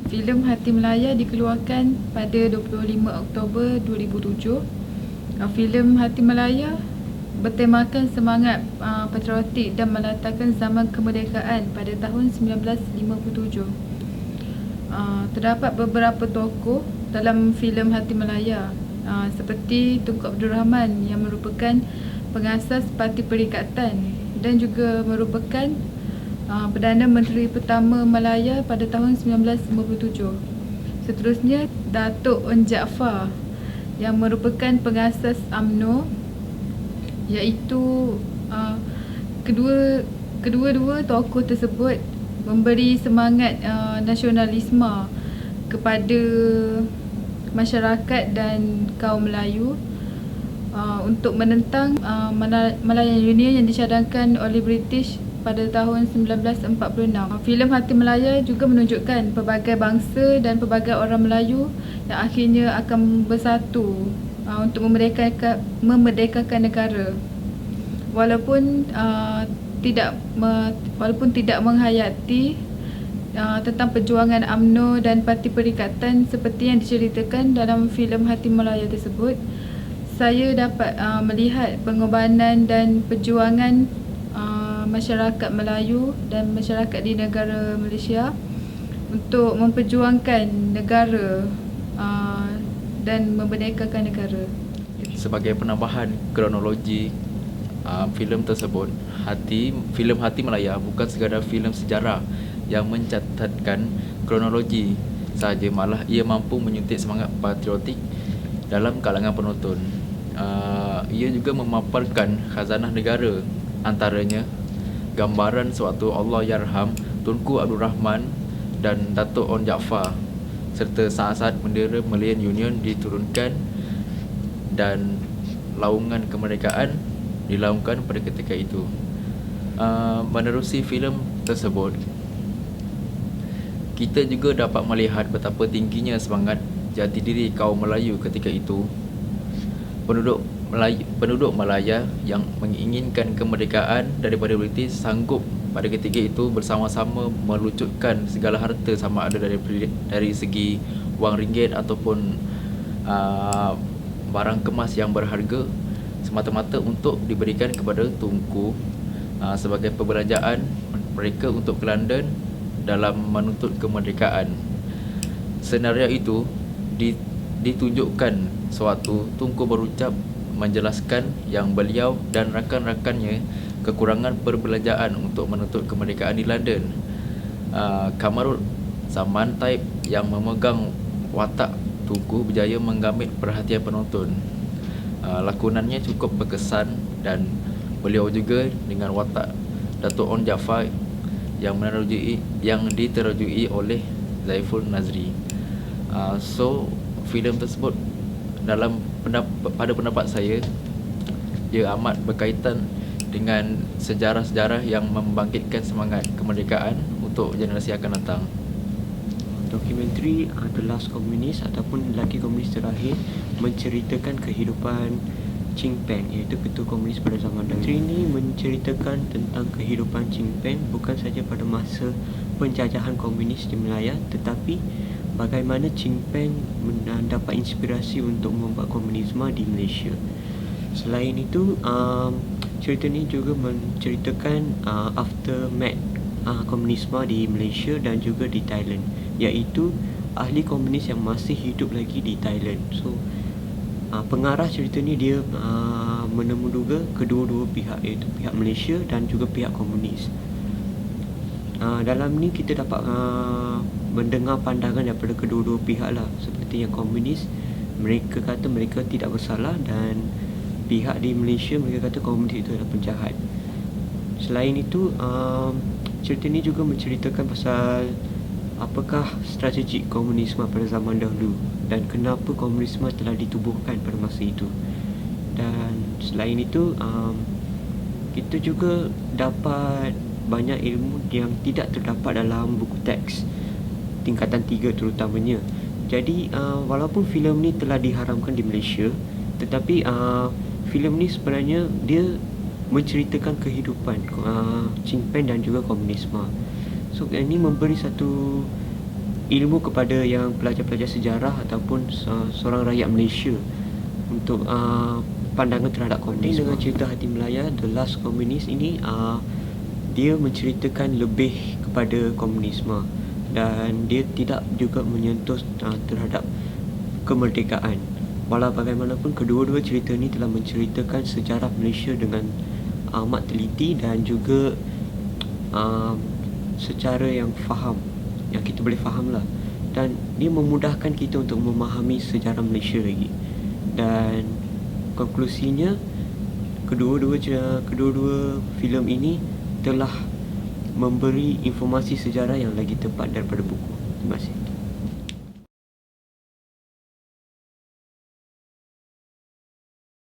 Filem Hati Melaya dikeluarkan pada 25 Oktober 2007. Filem Hati Melaya bertemakan semangat patriotik dan melatarkan zaman kemerdekaan pada tahun 1957. Terdapat beberapa tokoh dalam filem Hati Melaya, seperti Tunku Abdul Rahman yang merupakan pengasas Parti Perikatan dan juga merupakan Perdana Menteri pertama Malaya pada tahun 1957. Seterusnya, Datuk Onn Jaafar yang merupakan pengasas UMNO, iaitu kedua-dua tokoh tersebut memberi semangat nasionalisme kepada masyarakat dan kaum Melayu untuk menentang Malayan Union yang dicadangkan oleh British pada tahun 1946. Filem Hati Melaya juga menunjukkan pelbagai bangsa dan pelbagai orang Melayu yang akhirnya akan bersatu untuk memerdekakan negara. Walaupun tidak menghayati tentang perjuangan UMNO dan Parti Perikatan seperti yang diceritakan dalam filem Hati Melaya tersebut, saya dapat melihat pengorbanan dan perjuangan masyarakat Melayu dan masyarakat di negara Malaysia untuk memperjuangkan negara dan memerdekakan negara. Sebagai penambahan kronologi filem tersebut, filem Hati Melaya bukan sekadar filem sejarah yang mencatatkan kronologi sahaja, malah ia mampu menyuntik semangat patriotik dalam kalangan penonton. Ia juga memaparkan khazanah negara, antaranya gambaran sewaktu Allahyarham Tunku Abdul Rahman dan Datuk Onn Jaafar, serta saat-saat bendera Malayan Union diturunkan dan laungan kemerdekaan dilaungkan pada ketika itu. Menerusi filem tersebut, kita juga dapat melihat betapa tingginya semangat jati diri kaum Melayu ketika itu. Penduduk Malaya yang menginginkan kemerdekaan daripada British sanggup pada ketika itu bersama-sama melucutkan segala harta, sama ada dari segi wang ringgit ataupun barang kemas yang berharga, semata-mata untuk diberikan kepada Tunku sebagai perbelanjaan mereka untuk ke London dalam menuntut kemerdekaan. Senario itu ditunjukkan sewaktu Tunku berucap menjelaskan yang beliau dan rakan-rakannya kekurangan perbelanjaan untuk menuntut kemerdekaan di London. Kamarul Zaman Taib yang memegang watak Tunku berjaya menggamit perhatian penonton. Lakonannya cukup berkesan dan beliau juga dengan watak Datuk Onn Jaafar yang diterajui oleh Zaiful Nazri. So filem tersebut pada pendapat saya, ia amat berkaitan dengan sejarah-sejarah yang membangkitkan semangat kemerdekaan untuk generasi akan datang. Dokumentari The Last Communist ataupun lelaki komunis terakhir menceritakan kehidupan Chin Peng, iaitu ketua komunis pada zaman dahulu. Dokumentari ini menceritakan tentang kehidupan Chin Peng bukan saja pada masa penjajahan komunis di Melaya, tetapi bagaimana Chin Peng mendapat inspirasi untuk membuat komunisme di Malaysia. Selain itu, cerita ini juga menceritakan aftermath komunisme di Malaysia dan juga di Thailand, iaitu ahli komunis yang masih hidup lagi di Thailand. So pengarah cerita ni dia menemuduga kedua-dua pihak, iaitu pihak Malaysia dan juga pihak komunis. Dalam ni kita dapat mendengar pandangan daripada kedua-dua pihak lah. Seperti yang komunis, mereka kata mereka tidak bersalah, dan pihak di Malaysia mereka kata komunis itu adalah penjahat. Selain itu, cerita ni juga menceritakan pasal apakah strategi komunisme pada zaman dahulu dan kenapa komunisme telah ditubuhkan pada masa itu. Dan selain itu, kita juga dapat banyak ilmu yang tidak terdapat dalam buku teks tingkatan 3 terutamanya. Jadi walaupun filem ni telah diharamkan di Malaysia, tetapi filem ni sebenarnya dia menceritakan kehidupan Chin Peng dan juga komunisme. So ini memberi satu ilmu kepada yang pelajar-pelajar sejarah ataupun seorang rakyat Malaysia untuk pandangan terhadap komunisme. Dengan cerita Hati Melaya, The Last Communist ini dia menceritakan lebih kepada komunisme dan dia tidak juga menyentuh terhadap kemerdekaan. Walau bagaimanapun, kedua-dua cerita ni telah menceritakan sejarah Malaysia dengan amat teliti dan juga secara yang faham, yang kita boleh faham lah, dan dia memudahkan kita untuk memahami sejarah Malaysia lagi. Dan konklusinya, kedua-dua filem ini telah memberi informasi sejarah yang lagi tepat daripada buku. Terima kasih.